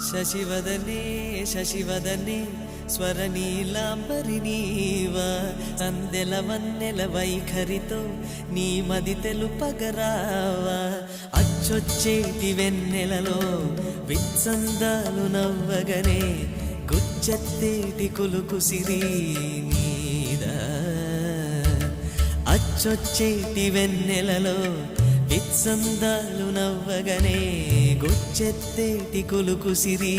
శశివదనే శశివదనే స్వరనీలాంబరి నీవా అందెల వన్నెల వైఖరితో నీ మది తెలుపగరావా అచ్చొచ్చేటి వెన్నెలలో విత్సందాలు నవ్వగనే గుచ్చెత్తేటి కులుకు సిరి నీదా అచ్చొచ్చేటి వెన్నెలలో విత్సందాలు నవ్వగనే గుచ్చెత్తేటి కులుకు సిరి